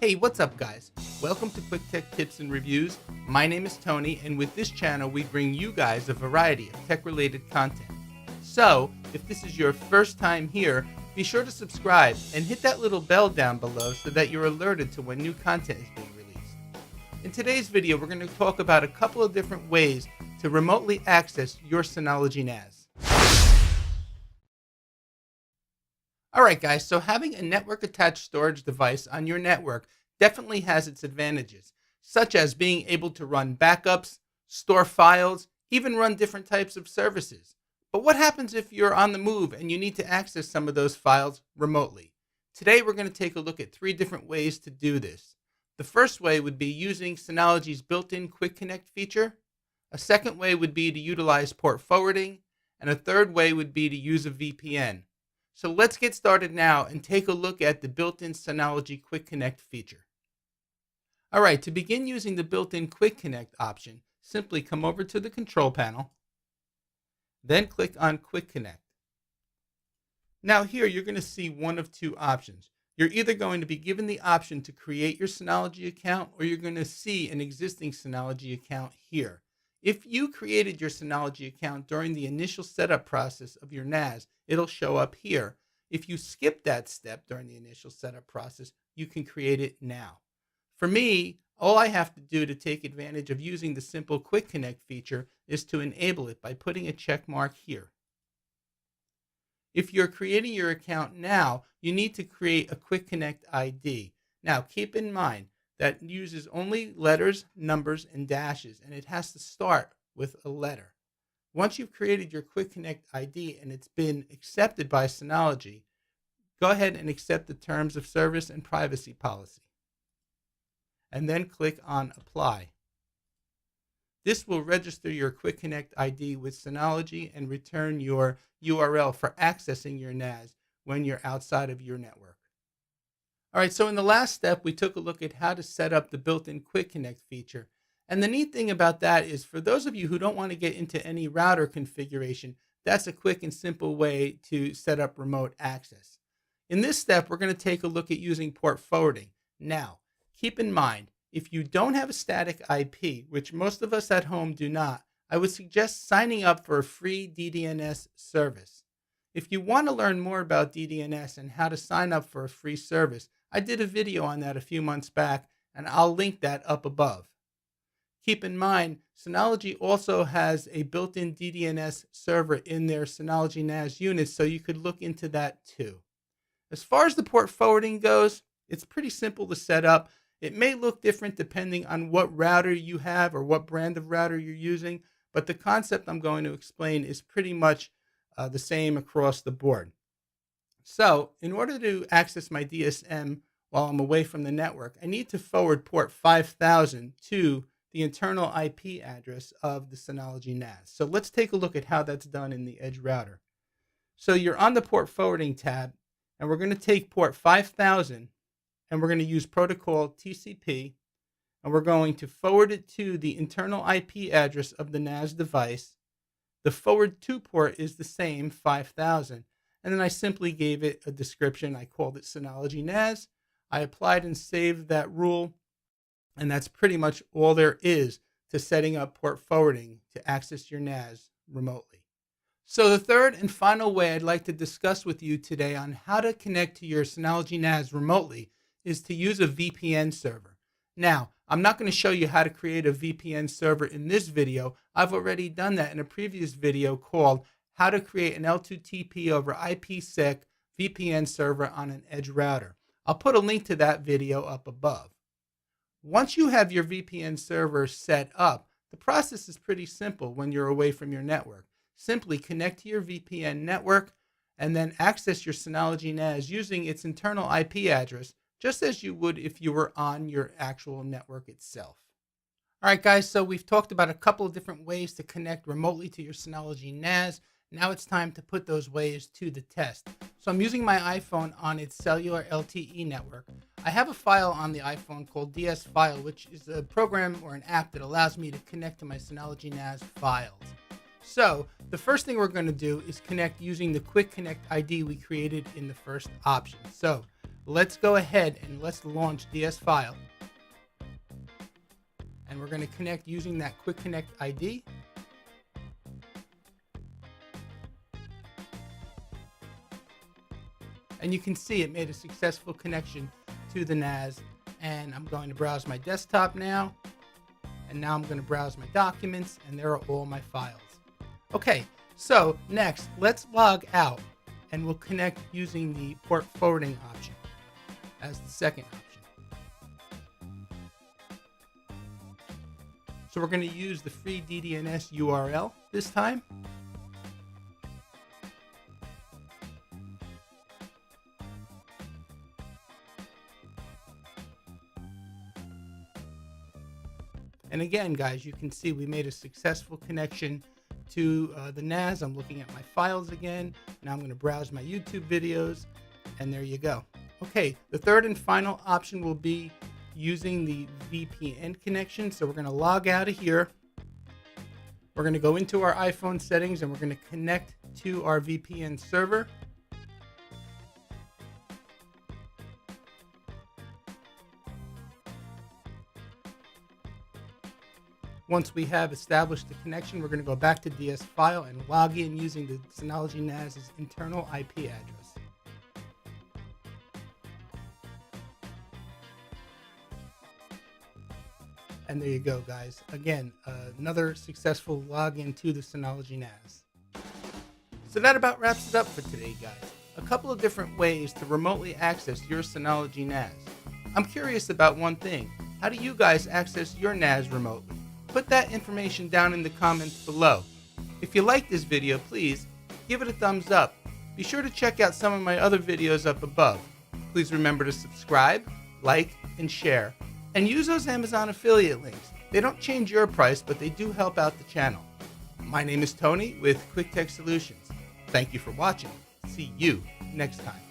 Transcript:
Hey, what's up guys? Welcome to Quick Tech Tips and Reviews. My name is Tony, and with this channel we bring you guys a variety of tech-related content. So, if this is your first time here, be sure to subscribe and hit that little bell down below so that you're alerted to when new content is being released. In today's video, we're going to talk about a couple of different ways to remotely access your Synology NAS. Alright guys, so having a network attached storage device on your network definitely has its advantages, such as being able to run backups, store files, even run different types of services. But what happens if you're on the move and you need to access some of those files remotely? Today we're going to take a look at 3 different ways to do this. The first way would be using Synology's built-in Quick Connect feature. A second way would be to utilize port forwarding. And a third way would be to use a VPN. So let's get started now and take a look at the built-in Synology Quick Connect feature. Alright, to begin using the built-in Quick Connect option, simply come over to the control panel, then click on Quick Connect. Now here you're going to see one of 2 options. You're either going to be given the option to create your Synology account, or you're going to see an existing Synology account here. If you created your Synology account during the initial setup process of your NAS, it'll show up here. If you skip that step during the initial setup process, you can create it now. For me, all I have to do to take advantage of using the simple Quick Connect feature is to enable it by putting a check mark here. If you're creating your account now, you need to create a Quick Connect ID. Now, keep in mind, that uses only letters, numbers, and dashes, and it has to start with a letter. Once you've created your Quick Connect ID and it's been accepted by Synology, go ahead and accept the terms of service and privacy policy. And then click on Apply. This will register your Quick Connect ID with Synology and return your URL for accessing your NAS when you're outside of your network. Alright, so in the last step, we took a look at how to set up the built-in Quick Connect feature. And the neat thing about that is, for those of you who don't want to get into any router configuration, that's a quick and simple way to set up remote access. In this step, we're going to take a look at using port forwarding. Now, keep in mind, if you don't have a static IP, which most of us at home do not, I would suggest signing up for a free DDNS service. If you want to learn more about DDNS and how to sign up for a free service, I did a video on that a few months back, and I'll link that up above. Keep in mind, Synology also has a built-in DDNS server in their Synology NAS units, so you could look into that too. As far as the port forwarding goes, it's pretty simple to set up. It may look different depending on what router you have or what brand of router you're using, but the concept I'm going to explain is pretty much the same across the board. So, in order to access my DSM while I'm away from the network, I need to forward port 5000 to the internal IP address of the Synology NAS. So let's take a look at how that's done in the Edge router. So you're on the port forwarding tab, and we're going to take port 5000, and we're going to use protocol TCP, and we're going to forward it to the internal IP address of the NAS device. The forward to port is the same, 5000. And then I simply gave it a description. I called it Synology NAS. I applied and saved that rule. And that's pretty much all there is to setting up port forwarding to access your NAS remotely. So the third and final way I'd like to discuss with you today on how to connect to your Synology NAS remotely is to use a VPN server. Now, I'm not going to show you how to create a VPN server in this video. I've already done that in a previous video called How to Create an L2TP over IPsec VPN Server on an Edge Router. I'll put a link to that video up above. Once you have your VPN server set up, the process is pretty simple when you're away from your network. Simply connect to your VPN network and then access your Synology NAS using its internal IP address, just as you would if you were on your actual network itself. Alright guys, so we've talked about a couple of different ways to connect remotely to your Synology NAS. Now it's time to put those ways to the test. So I'm using my iPhone on its cellular LTE network. I have a file on the iPhone called DS File, which is a program or an app that allows me to connect to my Synology NAS files. So the first thing we're going to do is connect using the Quick Connect ID we created in the first option. So let's go ahead and let's launch DS File. And we're going to connect using that Quick Connect ID. And you can see it made a successful connection to the NAS. And I'm going to browse my desktop now. And now I'm going to browse my documents, and there are all my files. Okay, so next, let's log out, and we'll connect using the port forwarding option as the second option. So we're going to use the free DDNS URL this time. And again, guys, you can see we made a successful connection to the NAS. I'm looking at my files again. Now I'm going to browse my YouTube videos, and there you go. Okay, the third and final option will be using the VPN connection. So we're going to log out of here. We're going to go into our iPhone settings, and we're going to connect to our VPN server. Once we have established the connection, we're going to go back to DS File and log in using the Synology NAS's internal IP address. And there you go, guys. Again, another successful login to the Synology NAS. So that about wraps it up for today, guys. A couple of different ways to remotely access your Synology NAS. I'm curious about one thing. How do you guys access your NAS remotely? Put that information down in the comments below. If you like this video, please give it a thumbs up. Be sure to check out some of my other videos up above. Please remember to subscribe, like, and share. And use those Amazon affiliate links. They don't change your price, but they do help out the channel. My name is Tony with Quick Tech Solutions. Thank you for watching. See you next time.